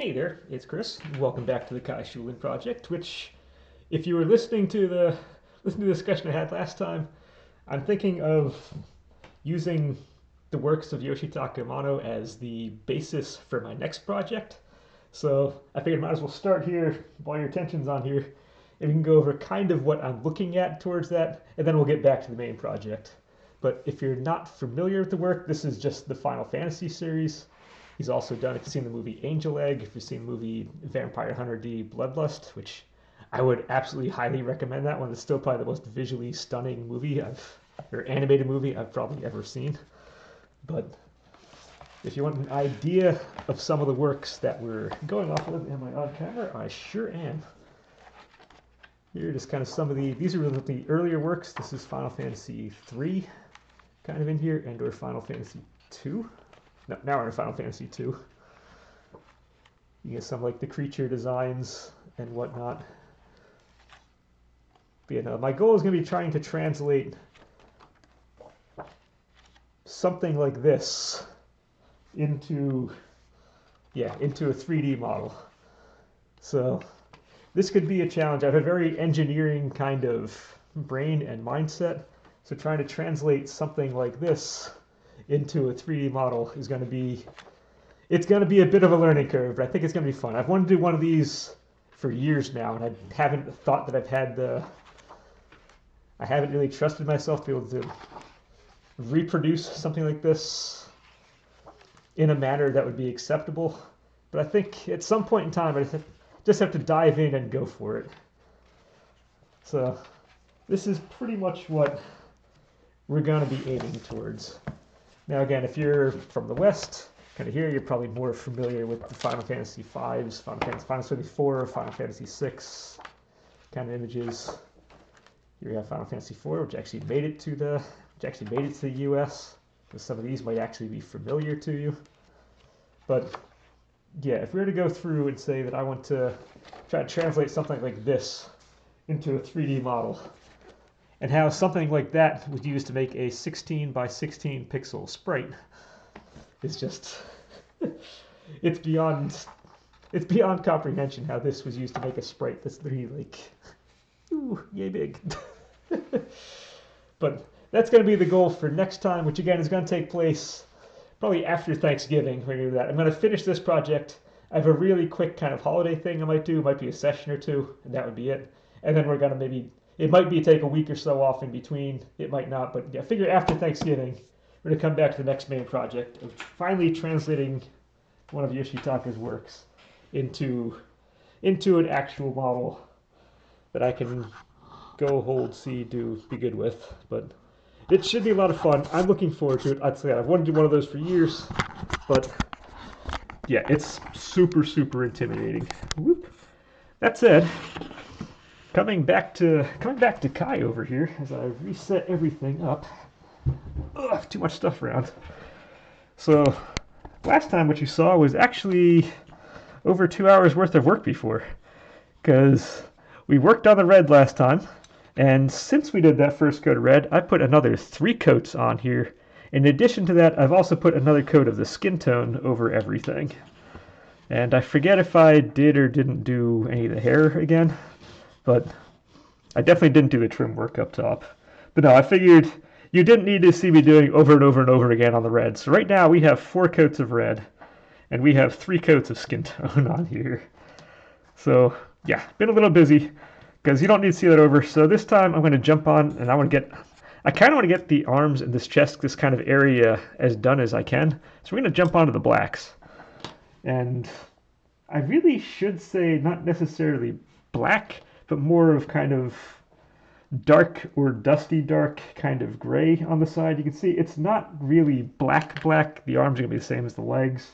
Hey there, it's Chris. Welcome back to the Kai Shulin Project, which, if you were listening to the discussion I had last time, I'm thinking of using the works of Yoshitaka Amano as the basis for my next project. So I figured I might as well start here while your attention's on here, and we can go over kind of what I'm looking at towards that, and then we'll get back to the main project. But if you're not familiar with the work, this is just the Final Fantasy series. He's also done, if you've seen the movie Angel Egg, if you've seen the movie Vampire Hunter D Bloodlust, which I would absolutely highly recommend that one. It's still probably the most visually stunning or animated movie I've probably ever seen. But if you want an idea of some of the works that we're going off of, am I on camera? I sure am. Here are just kind of some of these are the earlier works. This is Final Fantasy 3 kind of in here, and or Final Fantasy 2. No, now we're in Final Fantasy 2. You get some like the creature designs and whatnot. But you know, my goal is going to be trying to translate something like this into a 3D model. So this could be a challenge. I have a very engineering kind of brain and mindset. So trying to translate something like this into a 3D model is going to be a bit of a learning curve, but I think it's going to be fun. I've wanted to do one of these for years now, and I haven't thought that I haven't really trusted myself to be able to reproduce something like this in a manner that would be acceptable. But I think at some point in time, I just have to dive in and go for it. So this is pretty much what we're going to be aiming towards. Now again, if you're from the West, kind of here, you're probably more familiar with the Final Fantasy V's, Final Fantasy 4, Final Fantasy 6 kind of images. Here we have Final Fantasy 4, which actually made it to the US. So some of these might actually be familiar to you. But yeah, if we were to go through and say that I want to try to translate something like this into a 3D model, and how something like that was used to make a 16 by 16 pixel sprite is just it's beyond comprehension how this was used to make a sprite that's really like yay big. But that's going to be the goal for next time, which again is going to take place probably after Thanksgiving. We're going to do that. I'm going to finish this project. I have a really quick kind of holiday thing I might do. It might be a session or two, and that would be it. And then we're going to it might be take a week or so off in between. It might not, but yeah, figure after Thanksgiving, we're going to come back to the next main project of finally translating one of Yoshitaka's works into an actual model that I can go hold, see, do, be good with. But it should be a lot of fun. I'm looking forward to it. I'd say I've wanted to do one of those for years, but yeah, it's super, super intimidating. Whoop. That said, coming back to Kai over here as I reset everything up. Ugh, too much stuff around. So last time what you saw was actually over 2 hours worth of work before, because we worked on the red last time, and since we did that first coat of red, I put another 3 coats on here. In addition to that, I've also put another coat of the skin tone over everything. And I forget if I did or didn't do any of the hair again, but I definitely didn't do the trim work up top. But no, I figured you didn't need to see me doing over and over and over again on the red. So right now we have 4 coats of red, and we have 3 coats of skin tone on here. So yeah, been a little busy because you don't need to see that over. So this time I'm going to jump on, and I kind of want to get the arms and this chest, this kind of area as done as I can. So we're going to jump onto the blacks. And I really should say not necessarily black, but more of kind of dark or dusty dark kind of gray on the side. You can see it's not really black. The arms are going to be the same as the legs.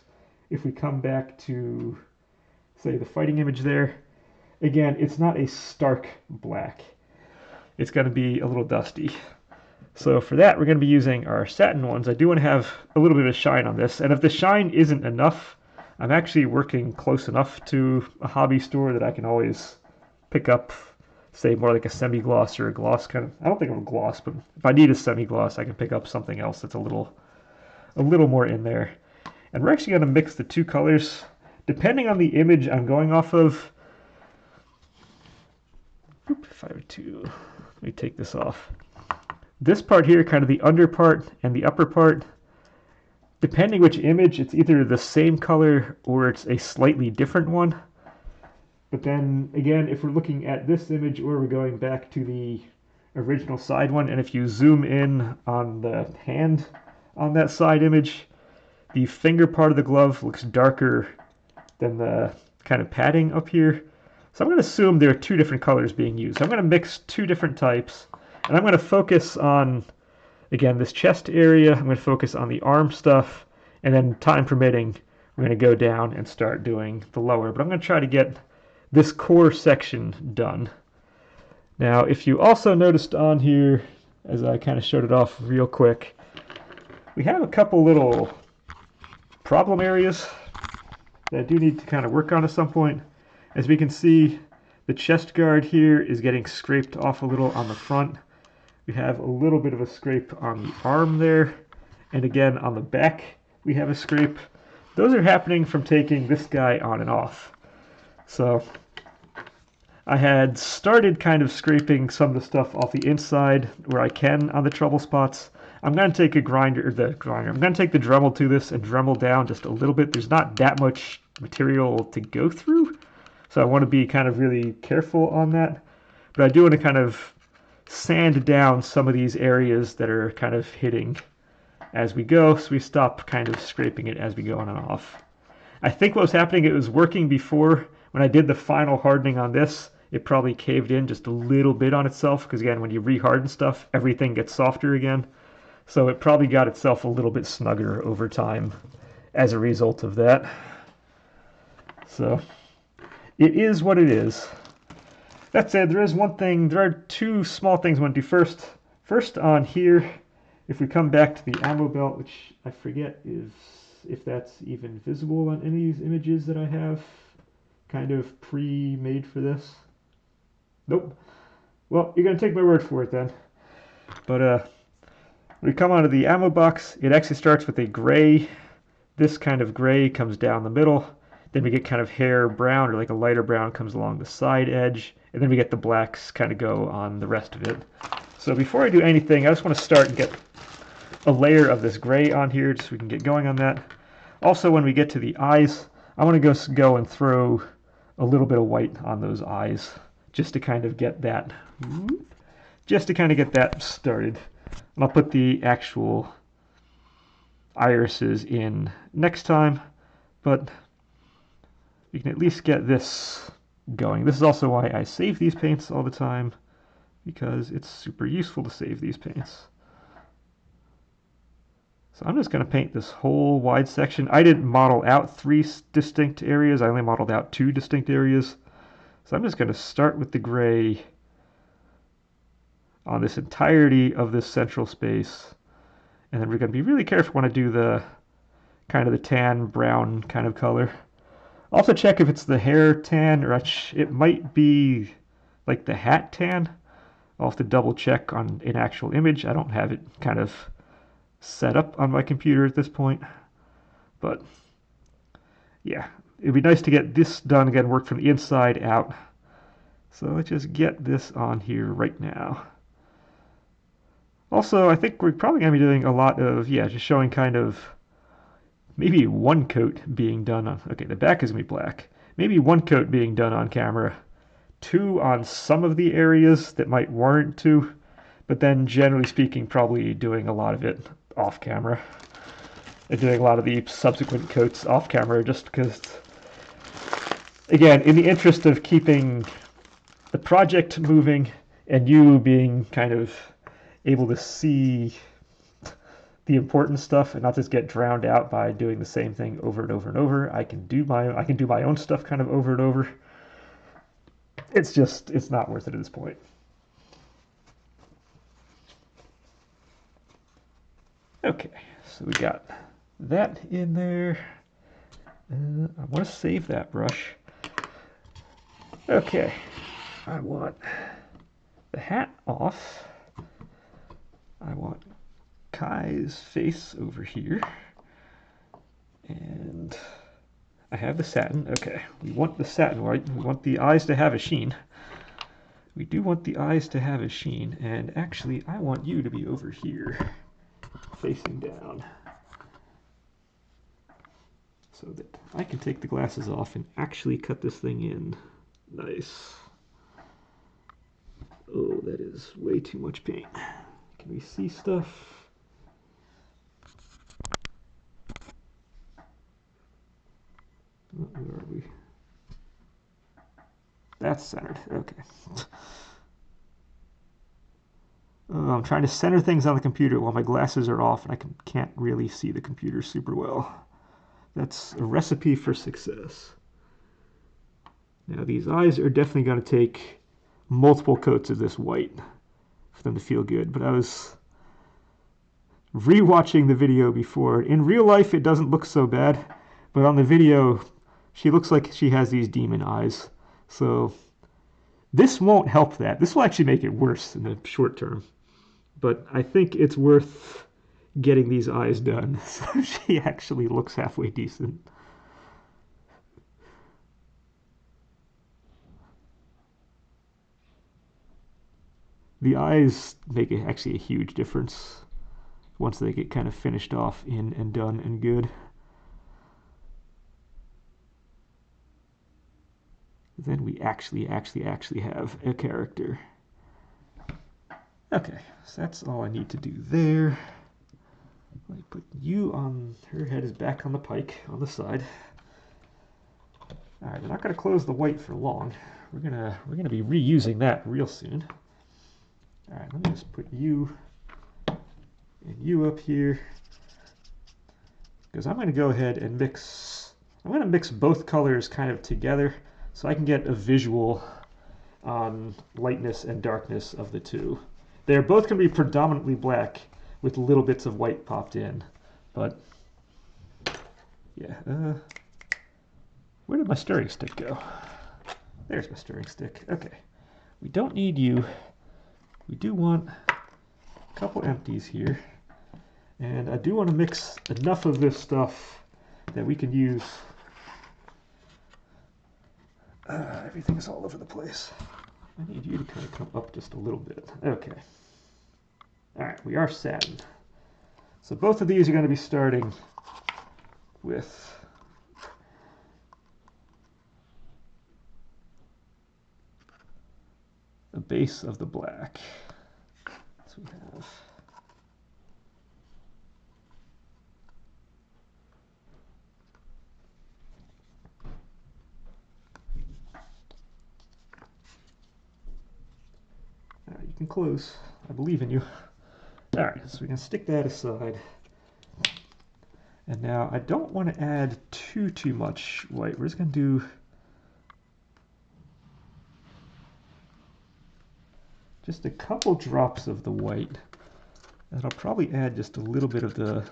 If we come back to, say, the fighting image there, again, it's not a stark black. It's going to be a little dusty. So for that, we're going to be using our satin ones. I do want to have a little bit of shine on this. And if the shine isn't enough, I'm actually working close enough to a hobby store that I can always pick up, say, more like a semi-gloss or a gloss kind of. I don't think of a gloss, but if I need a semi-gloss, I can pick up something else that's a little more in there. And we're actually going to mix the 2 colors depending on the image I'm going off of, if I were to, let me take this off. This part here, kind of the under part and the upper part, depending which image, it's either the same color or it's a slightly different one. But then again, if we're looking at this image or we're going back to the original side one, and if you zoom in on the hand on that side image, the finger part of the glove looks darker than the kind of padding up here. So I'm going to assume there are two different colors being used. I'm going to mix two different types, and I'm going to focus on, again, this chest area. I'm going to focus on the arm stuff, and then time permitting, we're going to go down and start doing the lower. But I'm going to try to get this core section done. Now, if you also noticed on here, as I kind of showed it off real quick, we have a couple little problem areas that I do need to kind of work on at some point. As we can see, the chest guard here is getting scraped off a little on the front. We have a little bit of a scrape on the arm there, and again on the back we have a scrape. Those are happening from taking this guy on and off. So I had started kind of scraping some of the stuff off the inside where I can on the trouble spots. I'm going to take I'm going to take the Dremel to this and Dremel down just a little bit. There's not that much material to go through, so I want to be kind of really careful on that. But I do want to kind of sand down some of these areas that are kind of hitting as we go, so we stop kind of scraping it as we go on and off. I think what was happening, it was working before. When I did the final hardening on this, it probably caved in just a little bit on itself, because again, when you reharden stuff, everything gets softer again. So it probably got itself a little bit snugger over time as a result of that. So it is what it is. That said, there is one thing, there are two small things I want to do first. First on here, if we come back to the ammo belt, which I forget if that's even visible on any of these images that I have kind of pre-made for this. Nope. Well, you're going to take my word for it then. But when we come onto the ammo box, it actually starts with a gray. This kind of gray comes down the middle. Then we get kind of hair brown, or like a lighter brown comes along the side edge. And then we get the blacks kind of go on the rest of it. So before I do anything, I just want to start and get a layer of this gray on here just so we can get going on that. Also, when we get to the eyes, I want to go and throw a little bit of white on those eyes just to kind of get that started. And I'll put the actual irises in next time, but you can at least get this going. This is also why I save these paints all the time, because it's super useful to save these paints. So I'm just going to paint this whole wide section. I didn't model out 3 distinct areas. I only modeled out 2 distinct areas. So I'm just going to start with the gray on this entirety of this central space. And then we're going to be really careful when I do the kind of the tan brown kind of color. Also check if it's the hair tan, or it might be like the hat tan. I'll have to double check on an actual image. I don't have it kind of set up on my computer at this point. But yeah, it'd be nice to get this done again, work from the inside out. So let's just get this on here right now. Also, I think we're probably going to be doing a lot of, just showing kind of maybe one coat being done on, okay, the back is going to be black. Maybe one coat being done on camera, 2 on some of the areas that might warrant 2, but then generally speaking, probably doing a lot of it off camera. And doing a lot of the subsequent coats off camera just because, again, in the interest of keeping the project moving and you being kind of able to see the important stuff and not just get drowned out by doing the same thing over and over and over. I can do my own stuff kind of over and over. It's not worth it at this point. Okay, so we got that in there. I want to save that brush. Okay, I want the hat off. I want Kai's face over here. And I have the satin. Okay, we want the satin, right? We want the eyes to have a sheen. We do want the eyes to have a sheen, and actually I want you to be over here, facing down, so that I can take the glasses off and actually cut this thing in. Nice. Oh, that is way too much paint. Can we see stuff? Oh, where are we? That's centered. Okay. I'm trying to center things on the computer while my glasses are off and I can't really see the computer super well. That's a recipe for success. Now these eyes are definitely going to take multiple coats of this white for them to feel good, but I was rewatching the video before. In real life it doesn't look so bad, but on the video she looks like she has these demon eyes. So this won't help that. This will actually make it worse in the short term. But I think it's worth getting these eyes done so she actually looks halfway decent. The eyes make actually a huge difference once they get kind of finished off in and done and good. Then we actually have a character. Okay, so that's all I need to do there. Let me put you on, her head is back on the pike on the side. All right, we're not going to close the white for long. We're gonna be reusing that real soon. All right, let me just put you and you up here, because I'm going to go ahead and mix. I'm going to mix both colors kind of together so I can get a visual on lightness and darkness of the two. They're both going to be predominantly black with little bits of white popped in, but yeah. Where did my stirring stick go? There's my stirring stick. Okay, we don't need you. We do want a couple empties here, and I do want to mix enough of this stuff that we can use. Everything's all over the place. I need you to kind of come up just a little bit. Okay. All right, we are satin. So both of these are going to be starting with the base of the black. So we have you can close. I believe in you. All right, so we can stick that aside. And now I don't want to add too much white. We're just going to do just a couple drops of the white. And I'll probably add just a little bit of the,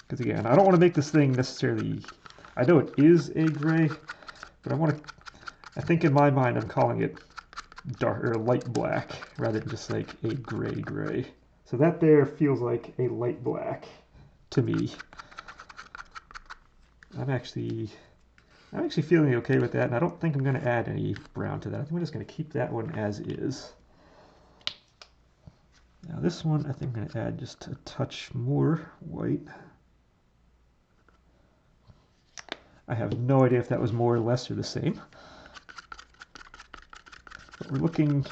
because again, I don't want to make this thing necessarily, I know it is a gray, but I think in my mind I'm calling it dark or light black rather than just like a gray. So that there feels like a light black to me. I'm actually feeling okay with that, and I don't think I'm going to add any brown to that. I think I'm just going to keep that one as is. Now this one, I think I'm going to add just a touch more white. I have no idea if that was more or less or the same. But we're looking...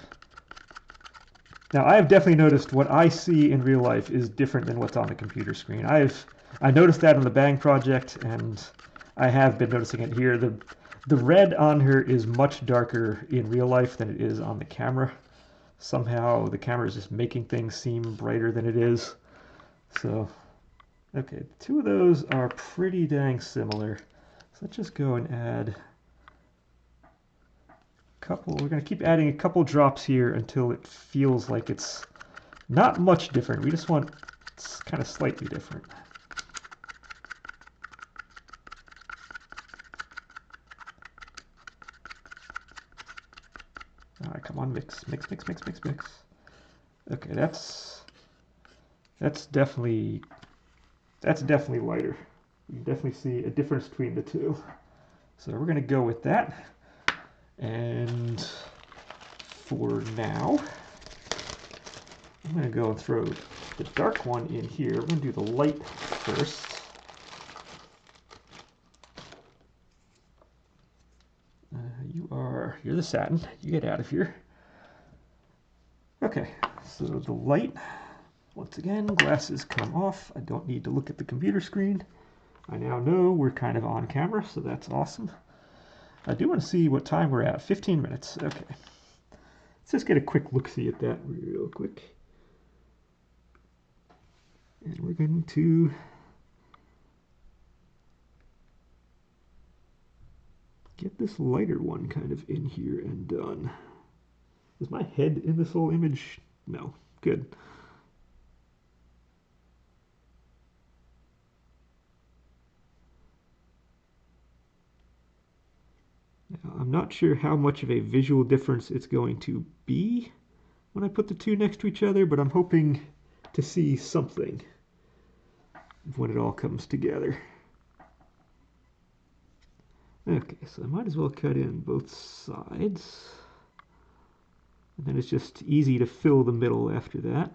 Now I have definitely noticed what I see in real life is different than what's on the computer screen. I noticed that on the Bang project, and I have been noticing it here. The red on her is much darker in real life than it is on the camera. Somehow the camera is just making things seem brighter than it is. So, okay, the two of those are pretty dang similar. So let's just go and add a couple. We're going to keep adding a couple drops here until it feels like it's not much different. We just want it's kind of slightly different. All right, come on, mix. Okay, that's definitely lighter. You can definitely see a difference between the two. So we're going to go with that. And for now, I'm going to go and throw the dark one in here. We're going to do the light first. You're the satin. You get out of here. Okay, so the light, once again, glasses come off. I don't need to look at the computer screen. I now know we're kind of on camera, so that's awesome. I do want to see what time we're at. 15 minutes. Okay. Let's just get a quick look-see at that real quick. And we're going to get this lighter one kind of in here and done. Is my head in this whole image? No. Good. Now, I'm not sure how much of a visual difference it's going to be when I put the two next to each other, but I'm hoping to see something when it all comes together. Okay, so I might as well cut in both sides. And then it's just easy to fill the middle after that.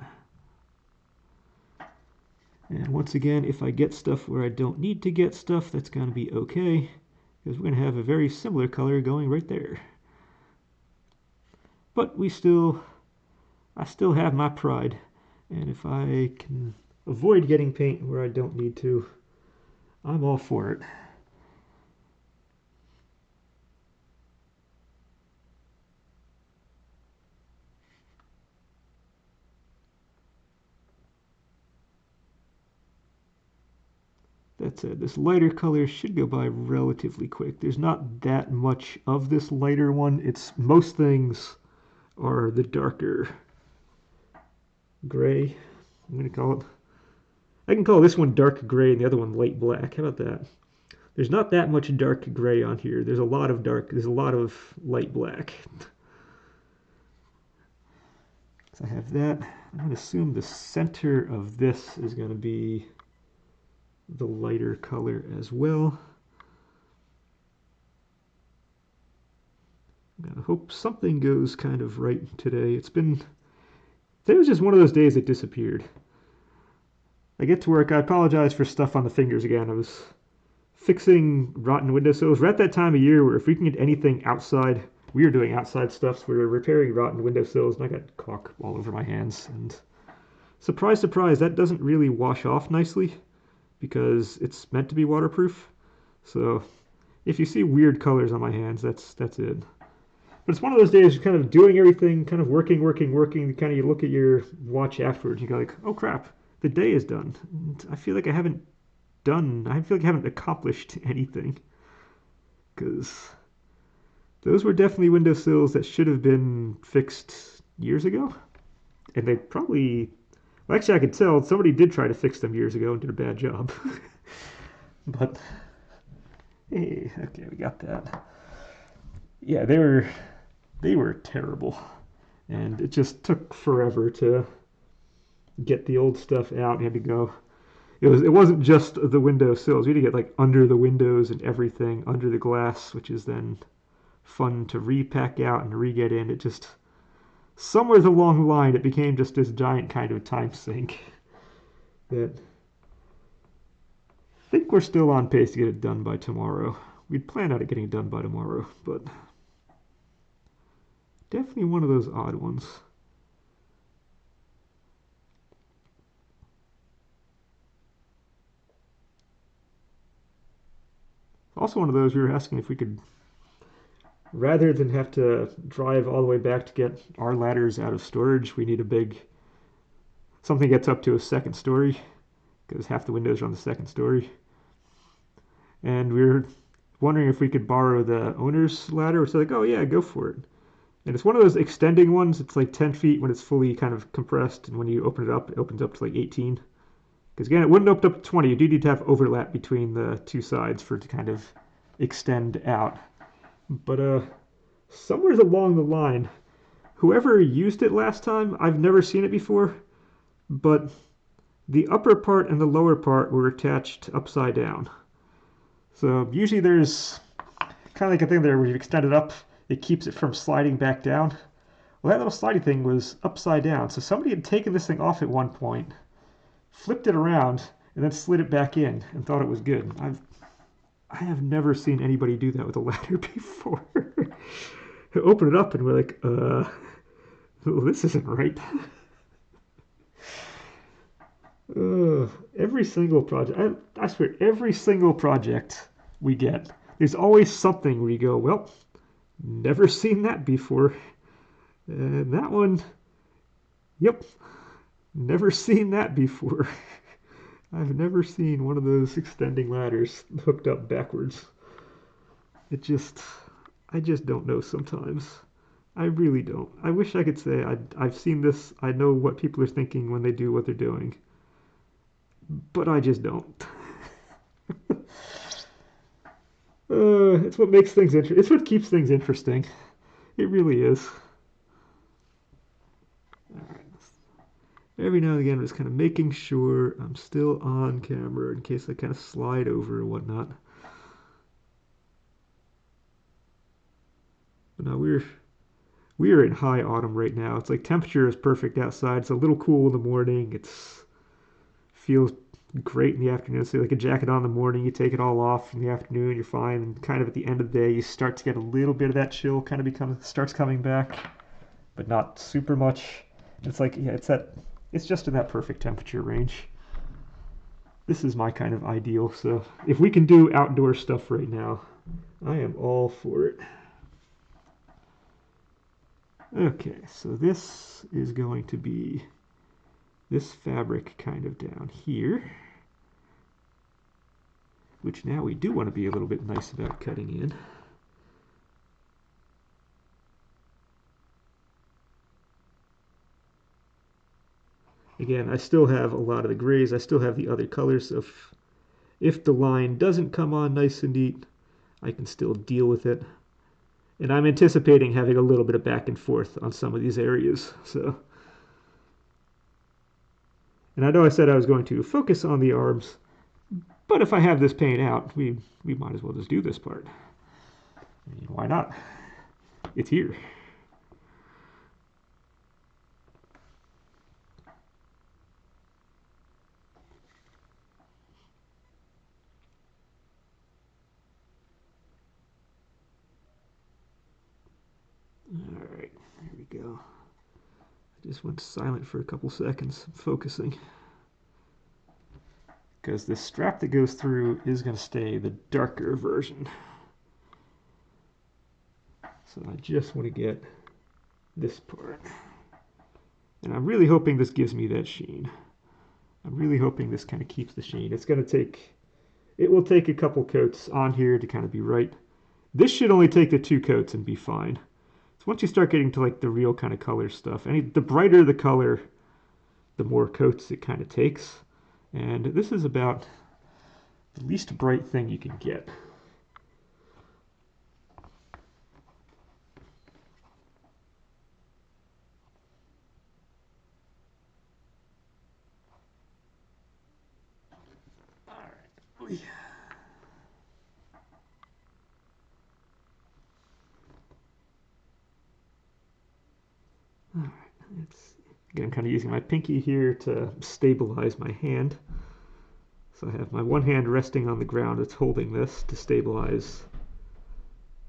And once again, if I get stuff where I don't need to get stuff, that's going to be okay, because we're going to have a very similar color going right there. But I still have my pride, and if I can avoid getting paint where I don't need to, I'm all for it. That said, this lighter color should go by relatively quick. There's not that much of this lighter one. Most things are the darker gray. I'm going to call it. I can call this one dark gray and the other one light black. How about that? There's not that much dark gray on here. There's a lot of light black. So I have that. I'm going to assume the center of this is going to be the lighter color as well. I hope something goes kind of right today. Today was just one of those days that disappeared. I get to work, I apologize for stuff on the fingers again. I was fixing rotten windowsills. We're at that time of year where if we can get anything outside, we are doing outside stuff. So we were repairing rotten windowsills, and I got caulk all over my hands. And surprise, surprise, that doesn't really wash off nicely, because it's meant to be waterproof. So if you see weird colors on my hands, that's it. But it's one of those days you're kind of doing everything, kind of working, kind of you look at your watch afterwards, you go like, oh crap, the day is done. And I feel like I haven't accomplished anything. Because those were definitely windowsills that should have been fixed years ago. And they probably, well, actually, I could tell somebody did try to fix them years ago and did a bad job. But, hey, okay, we got that. Yeah, they were terrible. And it just took forever to get the old stuff out. We had to go. It wasn't just the window sills. We had to get like under the windows and everything, under the glass, which is then fun to repack out and re-get in. It just, somewhere along the line, it became just this giant kind of time sink that I think we're still on pace to get it done by tomorrow. We'd planned out it getting it done by tomorrow, but definitely one of those odd ones. Also one of those we were asking if we could, rather than have to drive all the way back to get our ladders out of storage, we need something gets up to a second story, because half the windows are on the second story. And we were wondering if we could borrow the owner's ladder. So like, oh yeah, go for it. And it's one of those extending ones. It's like 10 feet when it's fully kind of compressed, and when you open it opens up to like 18. Because again, it wouldn't open up to 20. You do need to have overlap between the two sides for it to kind of extend out. But somewhere along the line, whoever used it last time, I've never seen it before, but the upper part and the lower part were attached upside down. So usually there's kind of like a thing there where you extend it up, it keeps it from sliding back down. Well, that little sliding thing was upside down. So somebody had taken this thing off at one point, flipped it around, and then slid it back in and thought it was good. I have never seen anybody do that with a ladder before. Open it up and we're like, well, this isn't right. Every single project, I swear, every single project we get, there's always something where you go, well, never seen that before. And that one, yep, never seen that before. I've never seen one of those extending ladders hooked up backwards. I just don't know sometimes. I really don't. I wish I could say I've seen this, I know what people are thinking when they do what they're doing, but I just don't. It's what makes things interesting. It's what keeps things interesting. It really is. All right. Every now and again, I'm just kind of making sure I'm still on camera in case I kind of slide over or whatnot. But now we are in high autumn right now. It's like temperature is perfect outside. It's a little cool in the morning. It's feels great in the afternoon. So like a jacket on in the morning, you take it all off in the afternoon, you're fine. And kind of at the end of the day, you start to get a little bit of that chill kind of starts coming back, but not super much. It's like, yeah, it's just in that perfect temperature range. This is my kind of ideal. So if we can do outdoor stuff right now, I am all for it. Okay, so this is going to be this fabric kind of down here, which now we do want to be a little bit nice about cutting in. Again, I still have a lot of the grays. I still have the other colors. So if the line doesn't come on nice and neat, I can still deal with it. And I'm anticipating having a little bit of back and forth on some of these areas. And I know I said I was going to focus on the arms, but if I have this paint out, we might as well just do this part. I mean, why not? It's here. All right, there we go. I just went silent for a couple seconds, focusing. Because this strap that goes through is going to stay the darker version. So I just want to get this part. And I'm really hoping this gives me that sheen. I'm really hoping this kind of keeps the sheen. It will take a couple coats on here to kind of be right. This should only take the 2 coats and be fine. So once you start getting to like the real kind of color stuff, the brighter the color, the more coats it kind of takes. And this is about the least bright thing you can get. All right. All right. Again, I'm kind of using my pinky here to stabilize my hand. So I have my one hand resting on the ground that's holding this to stabilize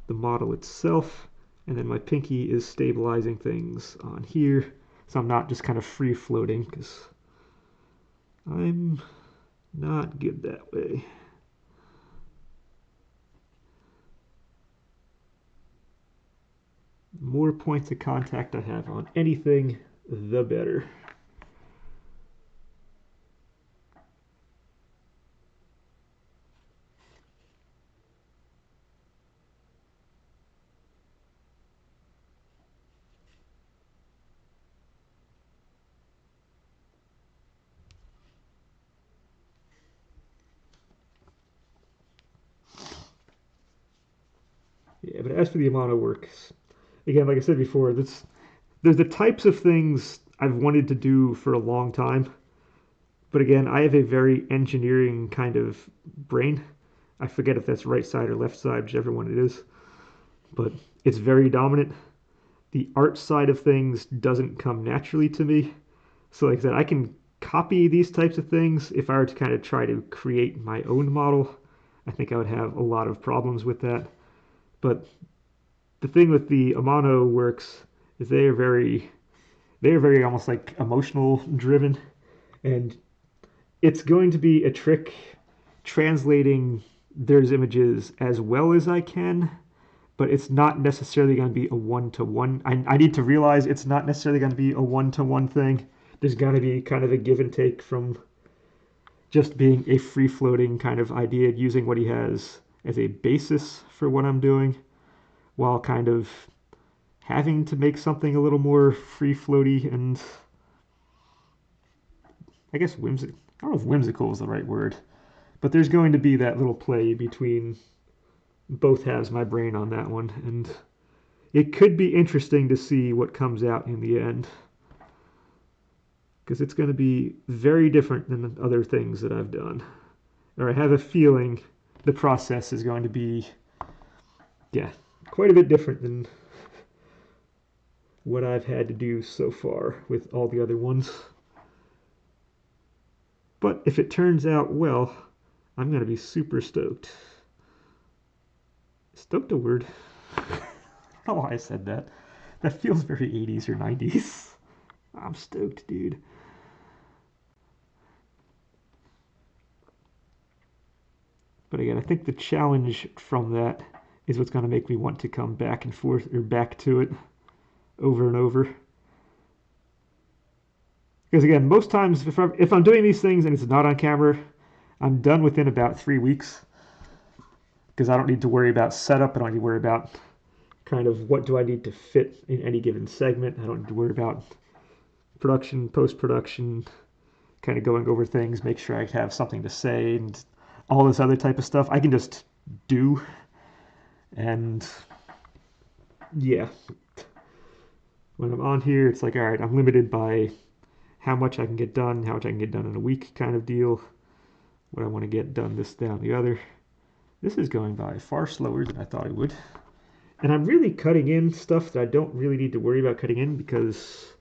the model itself, and then my pinky is stabilizing things on here, so I'm not just kind of free floating, because I'm not good that way. The more points of contact I have on anything, the better. Yeah, but as for the amount of work, again, like I said before, there's the types of things I've wanted to do for a long time. But again, I have a very engineering kind of brain. I forget if that's right side or left side, whichever one it is. But it's very dominant. The art side of things doesn't come naturally to me. So like I said, I can copy these types of things. If I were to kind of try to create my own model, I think I would have a lot of problems with that. But the thing with the Amano works is they are very almost like emotional driven, and it's going to be a trick translating those images as well as I can, but it's not necessarily going to be a one-to-one. I need to realize it's not necessarily going to be a one-to-one thing. There's got to be kind of a give and take from just being a free-floating kind of idea, using what he has as a basis for what I'm doing, while kind of having to make something a little more free-floaty and I guess whimsical. I don't know if whimsical is the right word, but there's going to be that little play between both halves of my brain on that one, and it could be interesting to see what comes out in the end, because it's going to be very different than the other things that I've done. Or I have a feeling the process is going to be, yeah, quite a bit different than what I've had to do so far with all the other ones. But if it turns out well, I'm going to be super stoked. Stoked a word? I don't know why I said that. That feels very 80s or 90s. I'm stoked, dude. But again, I think the challenge from that is what's going to make me want to come back and forth or back to it over and over. Because again, most times if I'm doing these things and it's not on camera, I'm done within about 3 weeks. Because I don't need to worry about setup. I don't need to worry about kind of what do I need to fit in any given segment. I don't need to worry about production, post-production, kind of going over things, make sure I have something to say and all this other type of stuff. I can just do. And yeah, when I'm on here, it's like, all right, I'm limited by how much I can get done, how much I can get done in a week kind of deal, what I want to get done, this, that, and the other. This is going by far slower than I thought it would. And I'm really cutting in stuff that I don't really need to worry about cutting in, because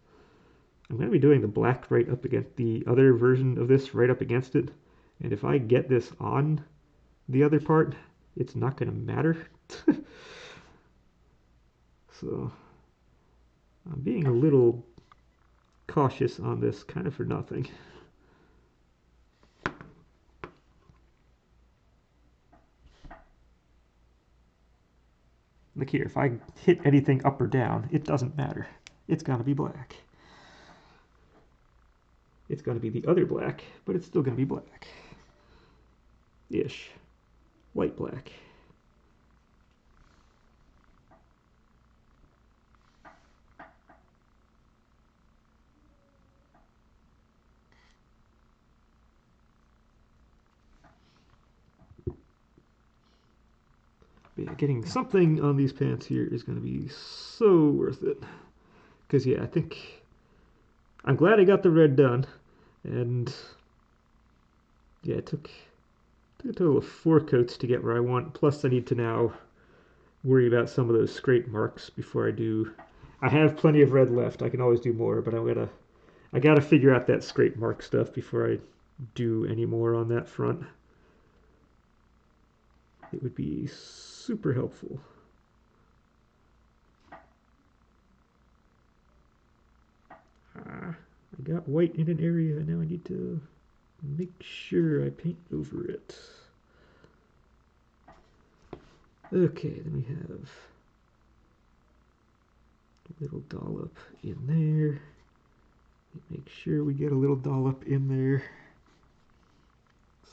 I'm going to be doing the black right up against the other version of this right up against it. And if I get this on the other part, it's not going to matter. So I'm being a little cautious on this, kind of for nothing. Look here, if I hit anything up or down, it doesn't matter. It's going to be black. It's going to be the other black, but it's still going to be black. Ish. Light black. But yeah, getting something on these pants here is going to be so worth it. Because yeah, I think I'm glad I got the red done, and yeah, it took a total of 4 coats to get where I want. Plus, I need to now worry about some of those scrape marks before I do. I have plenty of red left. I can always do more, but I gotta figure out that scrape mark stuff before I do any more on that front. It would be super helpful. I got white in an area, and now I need to make sure I paint over it. Okay, then we have a little dollop in there. Make sure we get a little dollop in there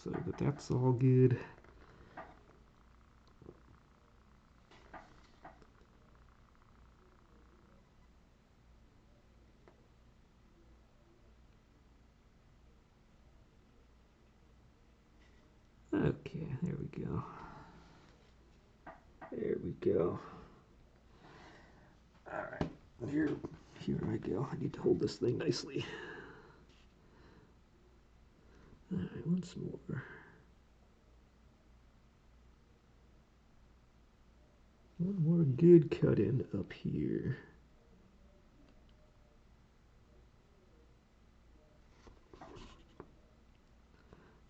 so that that's all good. Okay, there we go. There we go. All right, here I go. I need to hold this thing nicely. All right, once more. One more good cut in up here.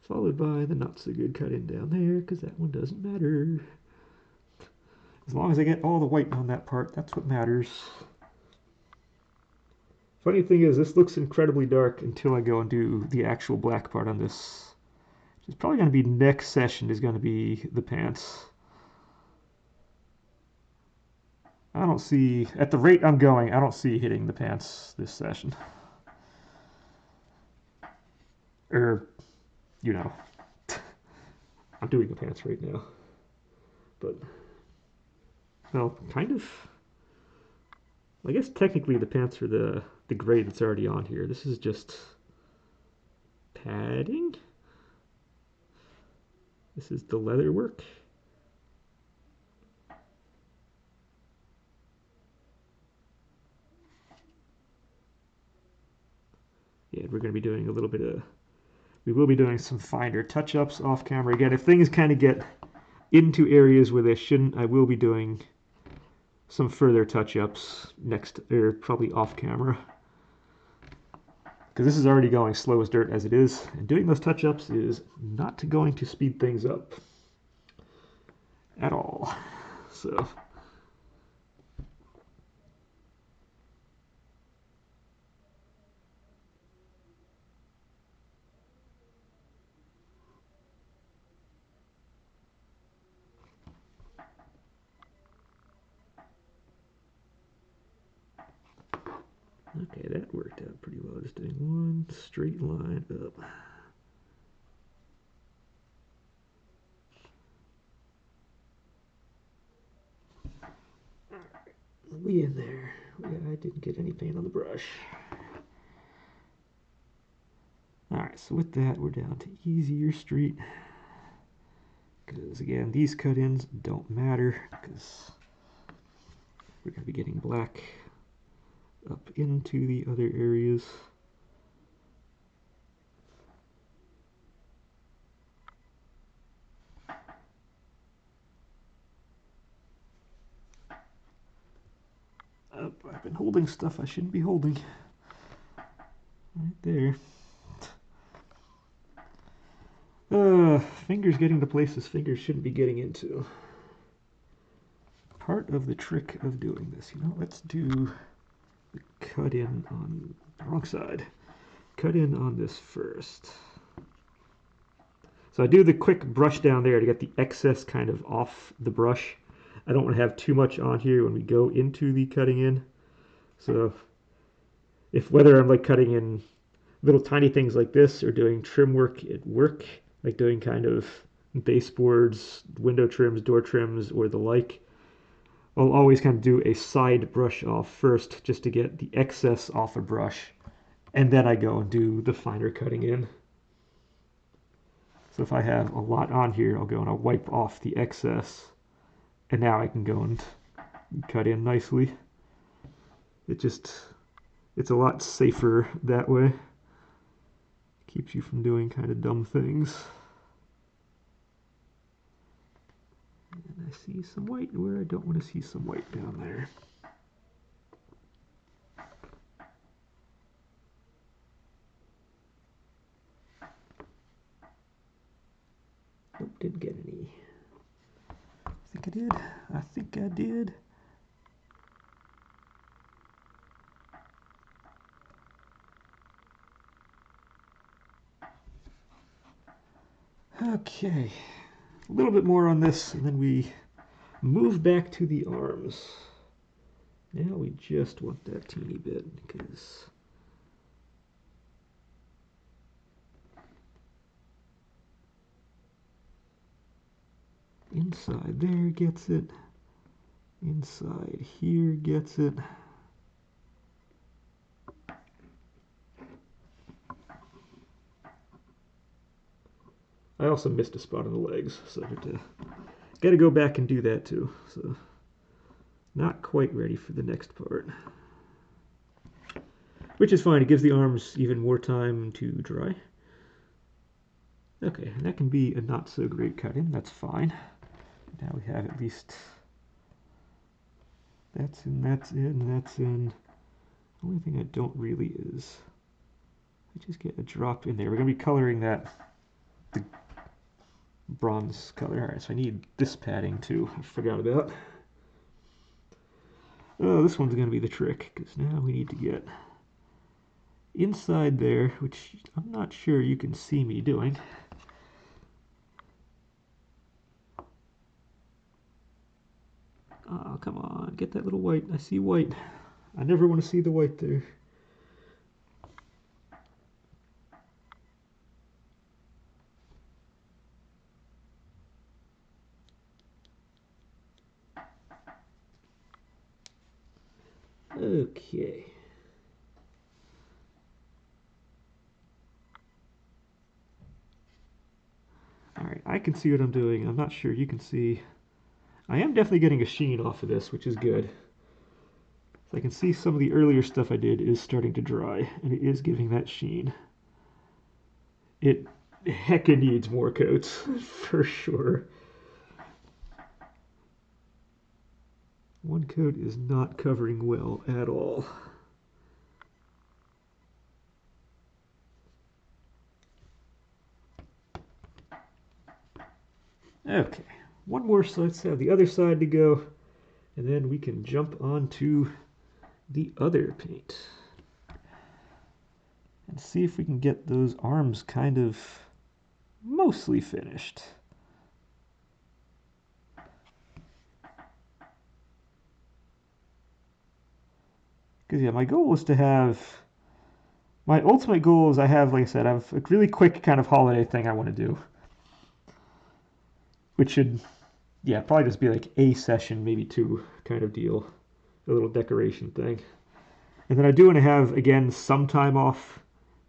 Followed by the not so good cut in down there, because that one doesn't matter. As long as I get all the white on that part, that's what matters. Funny thing is, this looks incredibly dark until I go and do the actual black part on this. It's probably going to be next session is going to be the pants. I don't see, at the rate I'm going, I don't see hitting the pants this session. Or, you know, I'm doing the pants right now. But, well, kind of. I guess technically the pants are the gray that's already on here. This is just padding. This is the leather work. Yeah, we're going to be doing a little bit of, we will be doing some finer touch-ups off camera. Again, if things kind of get into areas where they shouldn't, I will be doing some further touch-ups next, or probably off camera. Because this is already going slow as dirt as it is, and doing those touch-ups is not going to speed things up at all. So okay, that worked out pretty well. Just doing one straight line up. We in there. Yeah, I didn't get any paint on the brush. Alright, so with that, we're down to easier street. Because again, these cut-ins don't matter because we're going to be getting black up into the other areas. Oh, I've been holding stuff I shouldn't be holding. Right there. Fingers getting to places fingers shouldn't be getting into. Part of the trick of doing this, you know, let's do the cut in on the wrong side. Cut in on this first. So I do the quick brush down there to get the excess kind of off the brush. I don't want to have too much on here when we go into the cutting in. So if whether I'm like cutting in little tiny things like this or doing trim work at work, like doing kind of baseboards, window trims, door trims, or the like, I'll always kind of do a side brush off first just to get the excess off a brush, and then I go and do the finer cutting in. So if I have a lot on here, I'll go and I'll wipe off the excess, and now I can go and cut in nicely. It's a lot safer that way. Keeps you from doing kind of dumb things. And I see some white where I don't want to see some white down there. Nope, didn't get any. I think I did. I think I did. Okay, a little bit more on this, and then we move back to the arms. Now we just want that teeny bit, because inside there gets it, inside here gets it. I also missed a spot on the legs, so I got to go back and do that too. So not quite ready for the next part. Which is fine, it gives the arms even more time to dry. Okay, that can be a not so great cut in, that's fine. Now we have at least That's in, that's in, that's in. The only thing I don't really is, I just get a drop in there. We're going to be coloring that, the bronze color. All right, so I need this padding too. I forgot about. Oh, this one's going to be the trick, because now we need to get inside there, which I'm not sure you can see me doing. Oh, come on, get that little white. I see white. I never want to see the white there. Okay. Alright, I can see what I'm doing. I'm not sure you can see. I am definitely getting a sheen off of this, which is good. So I can see some of the earlier stuff I did is starting to dry, and it is giving that sheen. It hecka needs more coats, for sure. One coat is not covering well at all. Okay, one more, so let's have the other side to go, and then we can jump on to the other paint. And see if we can get those arms kind of mostly finished. Because yeah, my goal is to have, my ultimate goal is I have, like I said, I have a really quick kind of holiday thing I want to do. Which should, yeah, probably just be like a session, maybe two kind of deal. A little decoration thing. And then I do want to have, again, some time off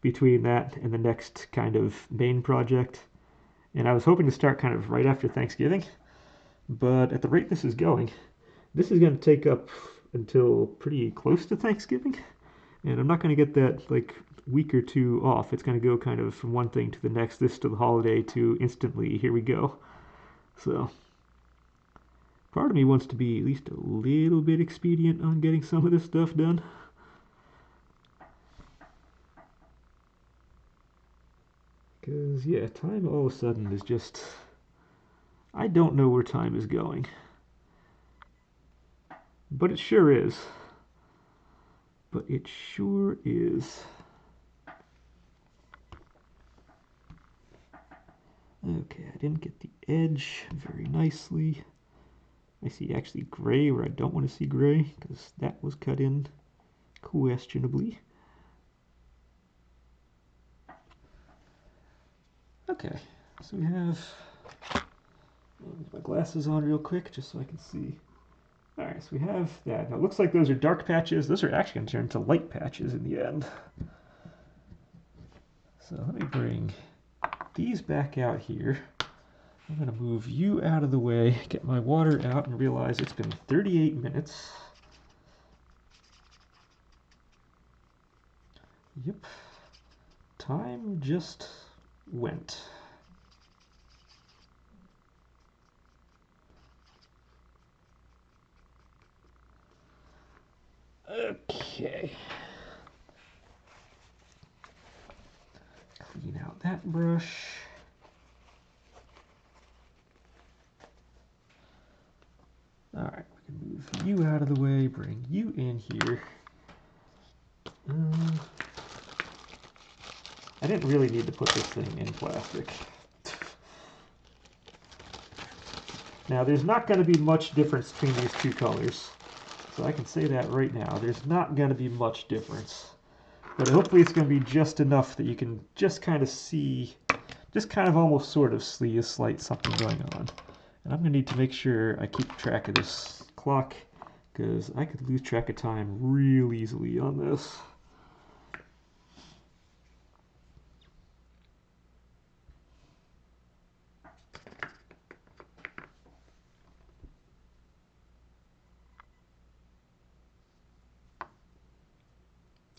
between that and the next kind of main project. And I was hoping to start kind of right after Thanksgiving. But at the rate this is going, this is going to take up until pretty close to Thanksgiving. And I'm not going to get that like week or two off. It's going to go kind of from one thing to the next, this to the holiday to instantly, here we go. So part of me wants to be at least a little bit expedient on getting some of this stuff done. Because, yeah, time all of a sudden is just, I don't know where time is going. But it sure is. But it sure is. Okay, I didn't get the edge very nicely. I see actually gray where I don't want to see gray, because that was cut in questionably. Okay, so we have, put my glasses on real quick just so I can see. Alright, so we have that. Now it looks like those are dark patches. Those are actually going to turn into light patches in the end. So let me bring these back out here. I'm going to move you out of the way, get my water out, and realize it's been 38 minutes. Yep. Time just went. Okay. Clean out that brush. Alright, we can move you out of the way, bring you in here. I didn't really need to put this thing in plastic. Now, there's not going to be much difference between these two colors. So I can say that right now. There's not going to be much difference. But hopefully it's going to be just enough that you can just kind of see, just kind of almost sort of see a slight something going on. And I'm going to need to make sure I keep track of this clock, because I could lose track of time real easily on this.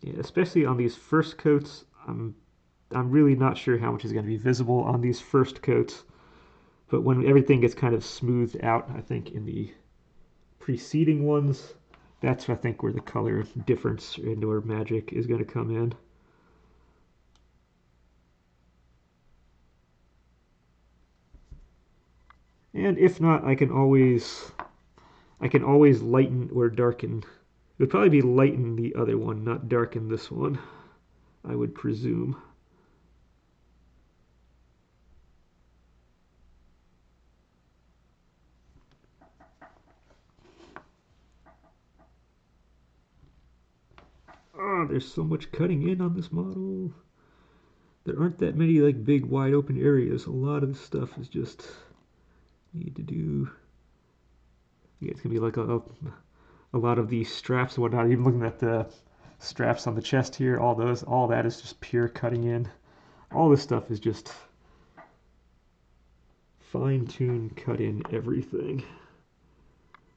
Yeah, especially on these first coats, I'm really not sure how much is going to be visible on these first coats. But when everything gets kind of smoothed out, I think in the preceding ones, That's, I think, where the color difference and/or magic is going to come in. And if not, I can always lighten or darken. It would probably be lighten the other one, not darken this one, I would presume. Oh, there's so much cutting in on this model. There aren't that many like big wide open areas. A lot of the stuff is just need to do. Yeah, it's gonna be like a lot of these straps and whatnot. Even looking at the straps on the chest here, all that is just pure cutting in. All this stuff is just fine-tune, cut in everything.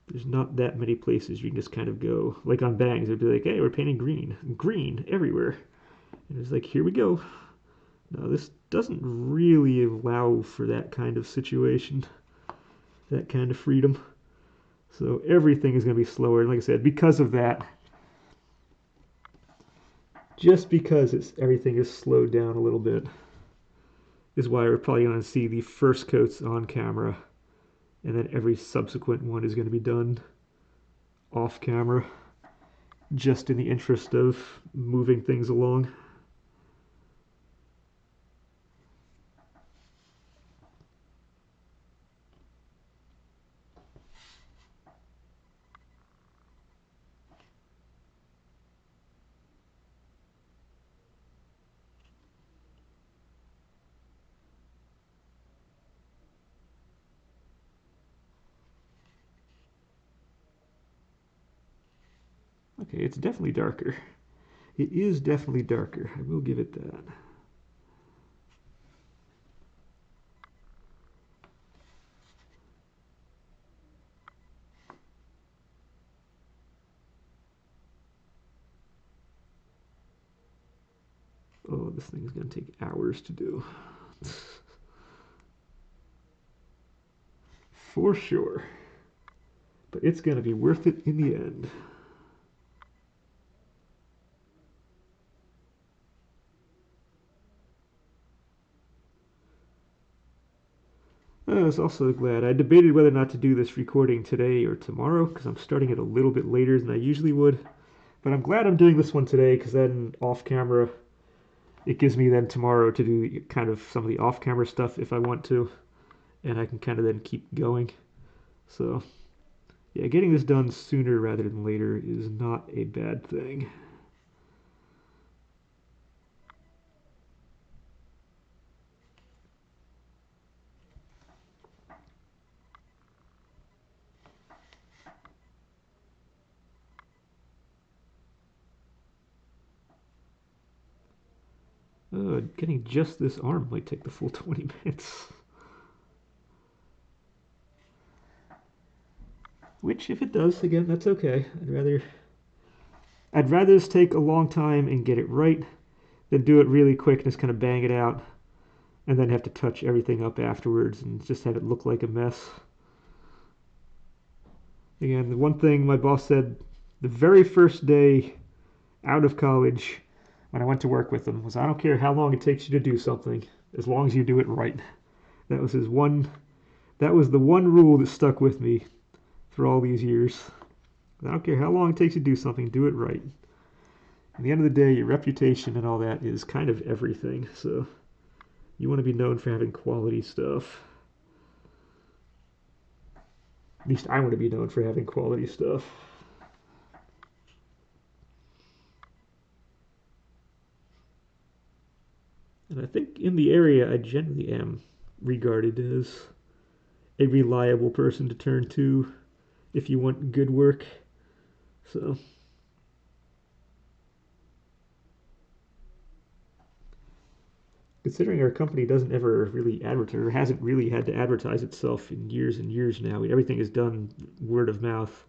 There's not that many places you can just kind of go. Like on bangs, it'd be like, hey, we're painting green. Green everywhere. And it's like, here we go. No, this doesn't really allow for that kind of situation, that kind of freedom. So everything is going to be slower. And like I said, because of that, just because everything is slowed down a little bit, is why we're probably going to see the first coats on camera, and then every subsequent one is going to be done off camera, just in the interest of moving things along. Okay, it's definitely darker. It is definitely darker. I will give it that. Oh, this thing is going to take hours to do. For sure. But it's going to be worth it in the end. I was also glad. I debated whether or not to do this recording today or tomorrow because I'm starting it a little bit later than I usually would. But I'm glad I'm doing this one today because then off camera, it gives me then tomorrow to do kind of some of the off camera stuff if I want to. And I can kind of then keep going. So, yeah, getting this done sooner rather than later is not a bad thing. Getting just this arm might take the full 20 minutes. Which, if it does, again, that's okay. I'd rather this take a long time and get it right than do it really quick and just kind of bang it out and then have to touch everything up afterwards and just have it look like a mess. Again, the one thing my boss said the very first day out of college when I went to work with him was, I don't care how long it takes you to do something, as long as you do it right. That was his one. That was the one rule that stuck with me for all these years. I don't care how long it takes you to do something, do it right. At the end of the day, your reputation and all that is kind of everything. So you want to be known for having quality stuff. At least I want to be known for having quality stuff. And I think in the area, I generally am regarded as a reliable person to turn to if you want good work. So, considering our company doesn't ever really advertise, or hasn't really had to advertise itself in years and years now, everything is done word of mouth.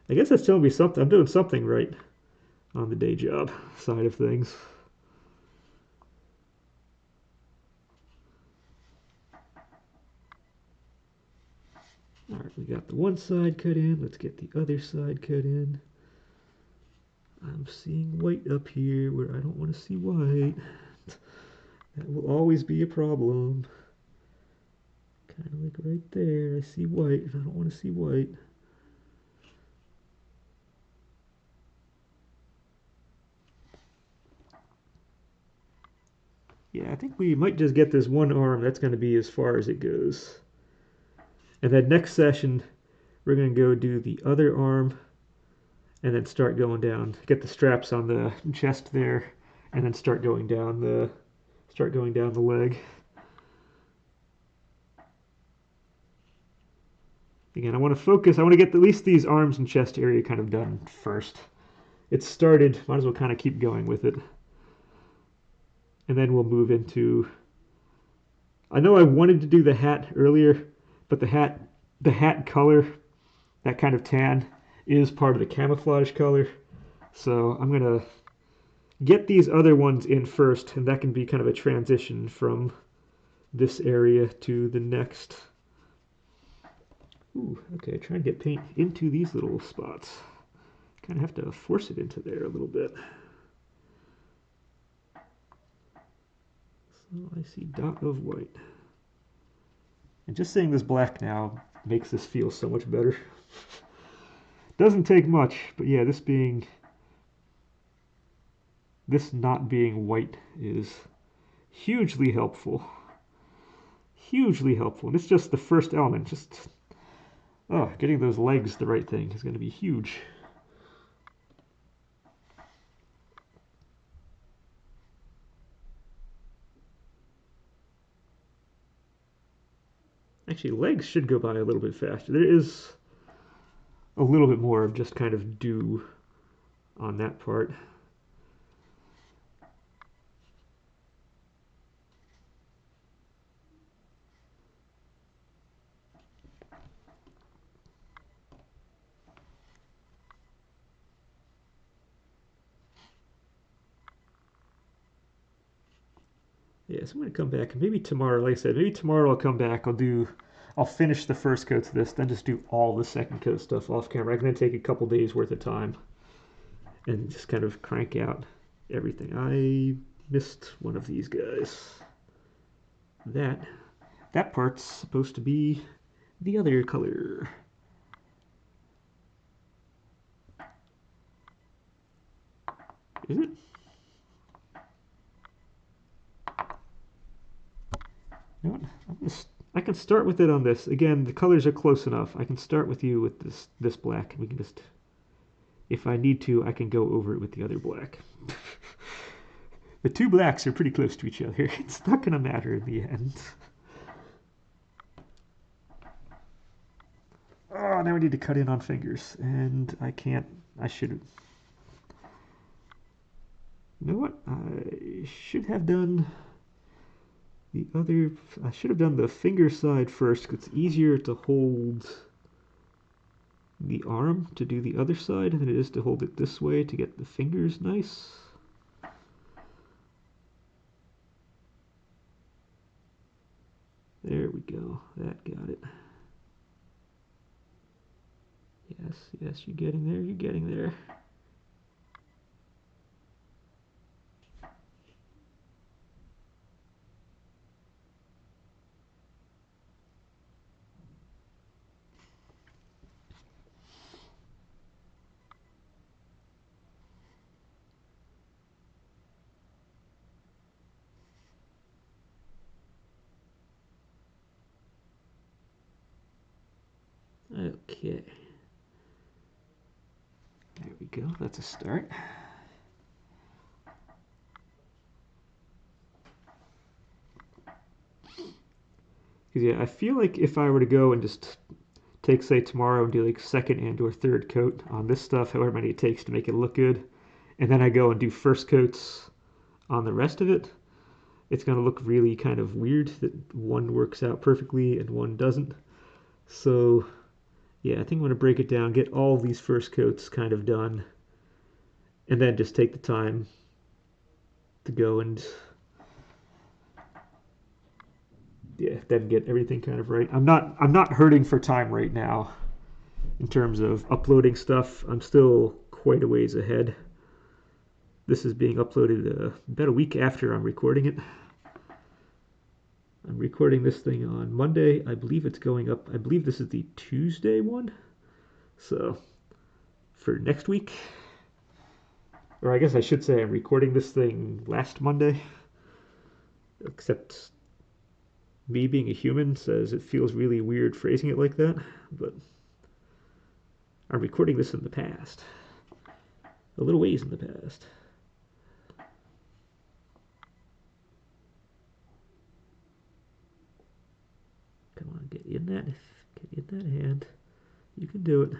I guess that's telling me something. I'm doing something right on the day job side of things. All right, we got the one side cut in. Let's get the other side cut in. I'm seeing white up here where I don't want to see white. That will always be a problem. Kind of like right there, I see white and I don't want to see white. Yeah, I think we might just get this one arm. That's going to be as far as it goes. And then next session, we're going to go do the other arm and then start going down. Get the straps on the chest there and then start going down the leg. Again, I want to focus. I want to get at least these arms and chest area kind of done first. It's started. Might as well kind of keep going with it. And then we'll move into. I know I wanted to do the hat earlier, but the hat color, that kind of tan, is part of the camouflage color. So I'm gonna get these other ones in first, and that can be kind of a transition from this area to the next. Ooh, okay, try and get paint into these little spots. Kind of have to force it into there a little bit. So I see dot of white. And just seeing this black now makes this feel so much better. Doesn't take much, but yeah, this not being white is hugely helpful. Hugely helpful. And it's just the first element. Just getting those legs the right thing is going to be huge. Actually, legs should go by a little bit faster. There is a little bit more of just kind of dew on that part. Yeah, so I'm going to come back, and maybe tomorrow, like I said, maybe tomorrow I'll come back, I'll finish the first coats of this, then just do all the second coat stuff off camera. I'm going to take a couple days worth of time and just kind of crank out everything. I missed one of these guys. That part's supposed to be the other color. Is it? You know what? I can start with it on this. Again, the colors are close enough. I can start with you with this black. We can just, if I need to, I can go over it with the other black. The two blacks are pretty close to each other. It's not going to matter in the end. Oh, now we need to cut in on fingers. And I can't. I should. You know what? I should have done the other. I should have done the finger side first, because it's easier to hold the arm to do the other side than it is to hold it this way to get the fingers nice. There we go. That got it. Yes, yes, you're getting there. You're getting there. Okay. There we go. That's a start. Because yeah, I feel like if I were to go and just take, say, tomorrow and do like second and or third coat on this stuff, however many it takes to make it look good, and then I go and do first coats on the rest of it, it's going to look really kind of weird that one works out perfectly and one doesn't. So yeah, I think I'm going to break it down, get all these first coats kind of done, and then just take the time to go and yeah, then get everything kind of right. I'm not hurting for time right now in terms of uploading stuff. I'm still quite a ways ahead. This is being uploaded about a week after I'm recording it. I'm recording this thing on Monday. I believe it's going up. I believe this is the Tuesday one. So for next week, or I guess I should say I'm recording this thing last Monday, except me being a human says it feels really weird phrasing it like that, but I'm recording this in the past, a little ways in the past. Come on, get in that hand. You can do it.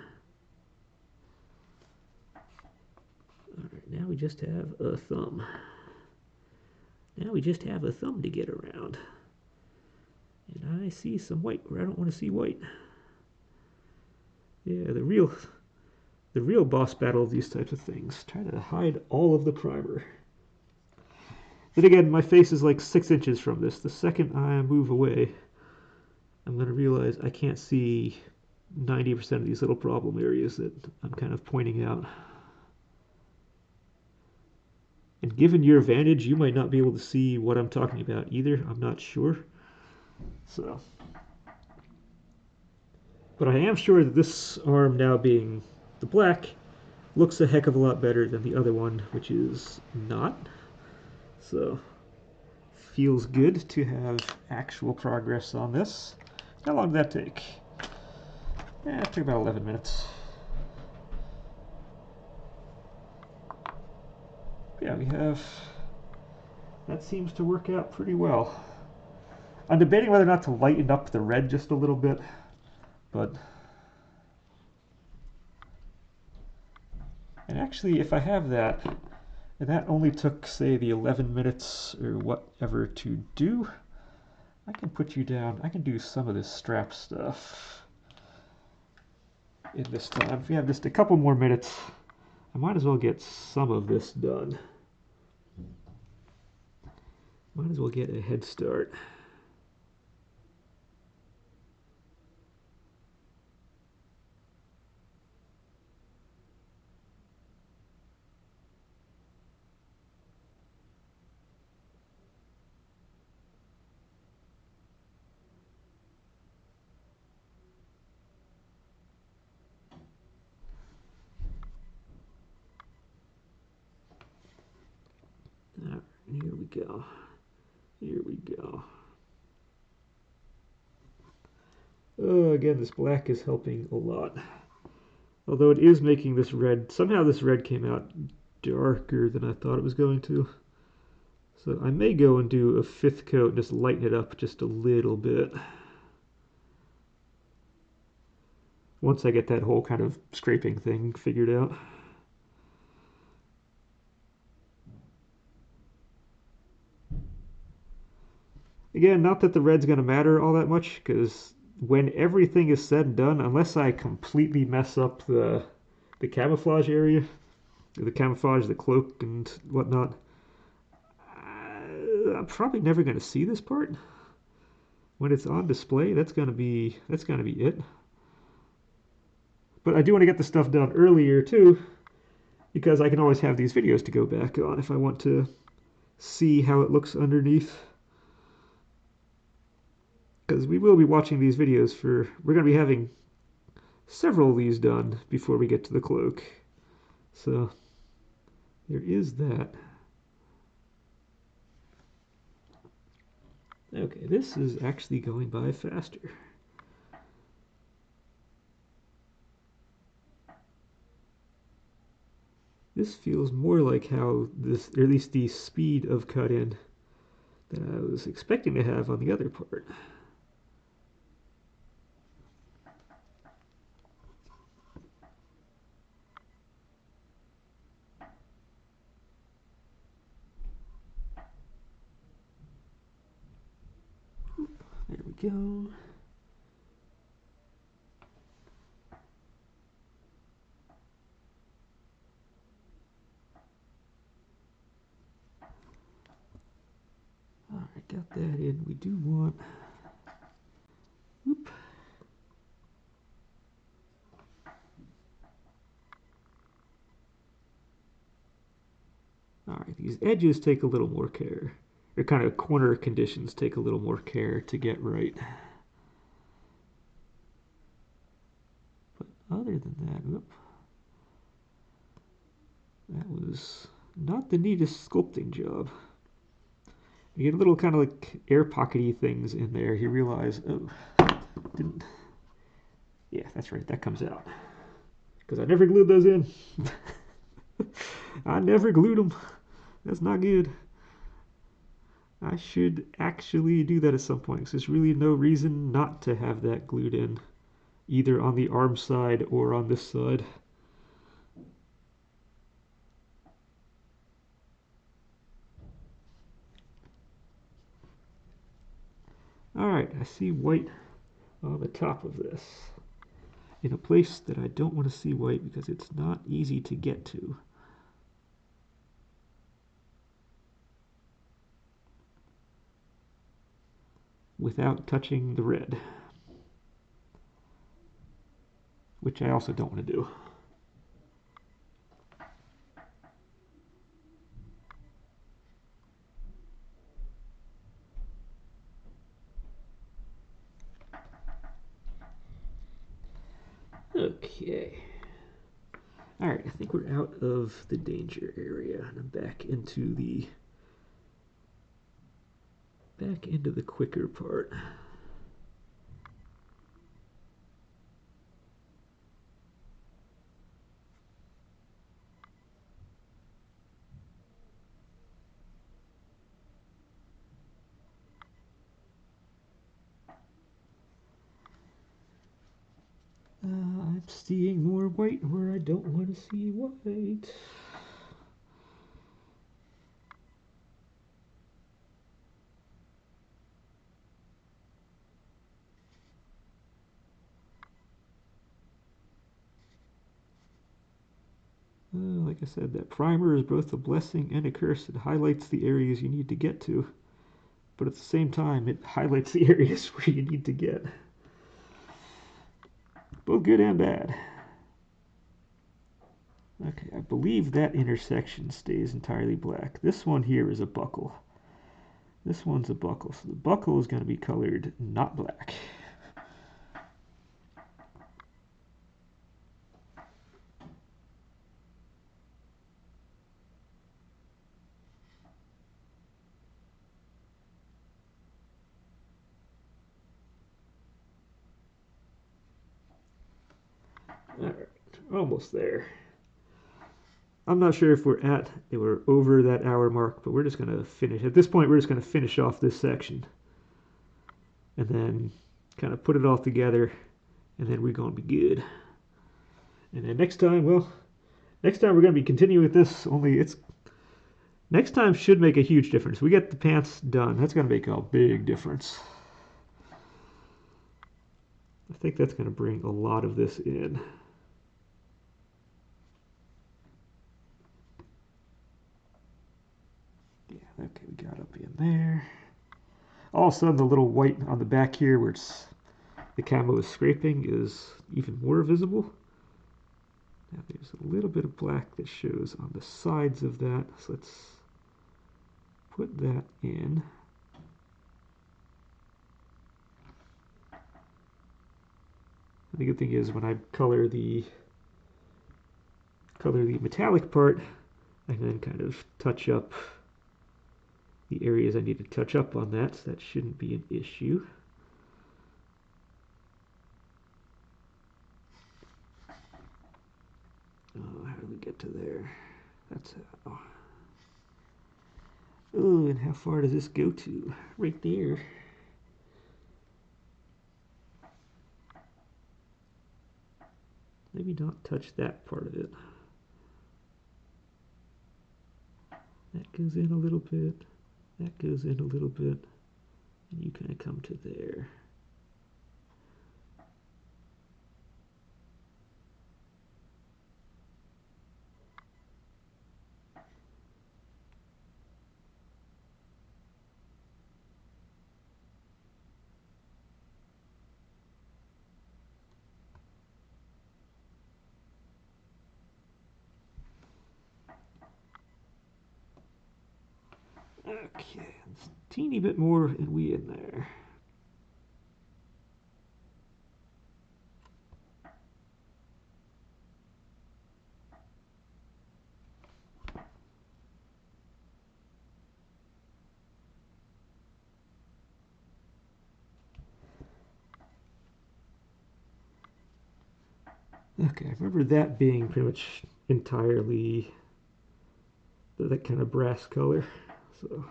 All right, now we just have a thumb. Now we just have a thumb to get around. And I see some white where I don't want to see white. Yeah, the real boss battle of these types of things. Try to hide all of the primer. Then again, my face is like 6 inches from this. The second I move away, I'm going to realize I can't see 90% of these little problem areas that I'm kind of pointing out. And given your vantage, you might not be able to see what I'm talking about either. I'm not sure. So, but I am sure that this arm now being the black looks a heck of a lot better than the other one, which is not. So, feels good to have actual progress on this. How long did that take? It took about 11 minutes. Yeah, we have... That seems to work out pretty well. I'm debating whether or not to lighten up the red just a little bit, but... And actually, if I have that, and that only took, say, the 11 minutes or whatever to do, I can put you down. I can do some of this strap stuff in this time. If we have just a couple more minutes, I might as well get some of this done. Might as well get a head start. All right, here we go. Here we go. Oh, again, this black is helping a lot. Although it is making this red, somehow this red came out darker than I thought it was going to. So I may go and do a 5th coat and just lighten it up just a little bit. Once I get that whole kind of scraping thing figured out. Again, not that the red's going to matter all that much, because when everything is said and done, unless I completely mess up the camouflage area, the camouflage, the cloak and whatnot, I'm probably never going to see this part. When it's on display, that's going to be it. But I do want to get the stuff done earlier too, because I can always have these videos to go back on if I want to see how it looks underneath. Because we will be watching these videos we're going to be having several of these done before we get to the cloak. So there is that. Okay, this is actually going by faster. This feels more like how this, or at least the speed of cut in that I was expecting to have on the other part. There we go. All right, got that in. We do want... Whoop. Alright, these edges take a little more care. Or kind of corner conditions take a little more care to get right. But other than that, that was not the neatest sculpting job. You get little kind of like air pockety things in there. You realize, oh, didn't. Yeah, that's right. That comes out because I never glued those in. I never glued them. That's not good. I should actually do that at some point because there's really no reason not to have that glued in, either on the arm side or on this side. Alright, I see white on the top of this in a place that I don't want to see white because it's not easy to get to. Without touching the red, which I also don't want to do. Okay. Alright, I think we're out of the danger area and I'm back into the quicker part. I'm seeing more white where I don't want to see white. Like I said, that primer is both a blessing and a curse. It highlights the areas you need to get to, but at the same time, it highlights the areas where you need to get. Both good and bad. Okay, I believe that intersection stays entirely black. This one here is a buckle. This one's a buckle, so the buckle is going to be colored not black. Alright, almost there. I'm not sure if we're over that hour mark, but we're just going to finish. At this point, we're just going to finish off this section. And then kind of put it all together, and then we're going to be good. And then next time we're going to be continuing with this, only it's next time should make a huge difference. We get the pants done. That's going to make a big difference. I think that's going to bring a lot of this in. Yeah, okay, we got up in there. All of a sudden, the little white on the back here where the camo is scraping is even more visible. Now there's a little bit of black that shows on the sides of that, so let's put that in. The good thing is when I color the metallic part, I can then kind of touch up the areas I need to touch up on that, so that shouldn't be an issue. Oh, how do we get to there? That's how. Oh, and how far does this go to? Right there. Maybe not touch that part of it. That goes in a little bit. That goes in a little bit. And you kind of come to there. Okay, it's a teeny bit more and we in there. Okay, I remember that being pretty much entirely that kind of brass color. So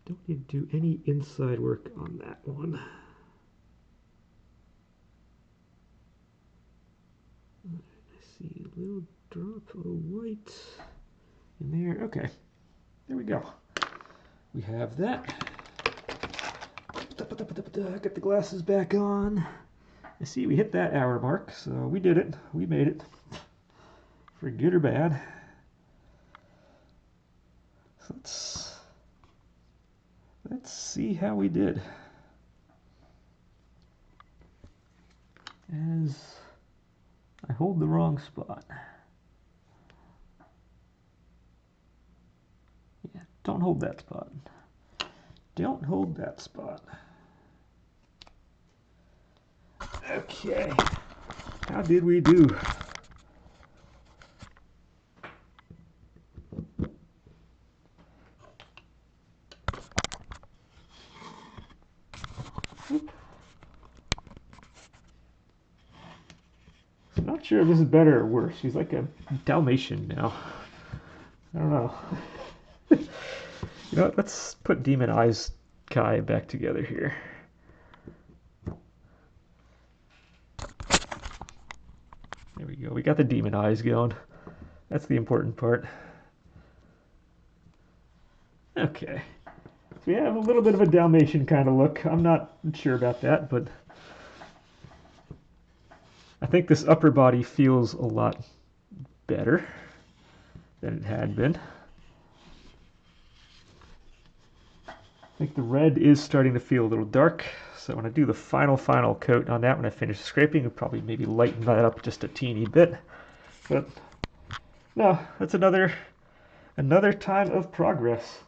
don't need to do any inside work on that one. I see a little drop of white in there. Okay, there we go. We have that. Get the glasses back on. I see we hit that hour mark, so we did it. We made it. For good or bad. So let's see how we did. As I hold the wrong spot. Yeah, don't hold that spot. Don't hold that spot. Okay, how did we do? I'm not sure if this is better or worse. She's like a Dalmatian now. I don't know. You know what? Let's put Demon Eyes Kai back together here. There we go. We got the demon eyes going. That's the important part. Okay. So we have a little bit of a Dalmatian kind of look. I'm not sure about that, but I think this upper body feels a lot better than it had been. I think the red is starting to feel a little dark, so when I do the final coat on that, when I finish scraping, I'll probably maybe lighten that up just a teeny bit. But no, that's another time of progress.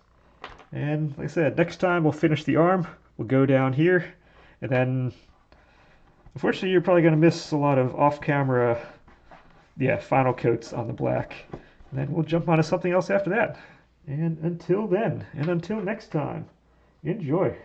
And like I said, next time we'll finish the arm, we'll go down here, and then unfortunately you're probably going to miss a lot of off-camera final coats on the black. And then we'll jump onto something else after that. And until then, and until next time, enjoy.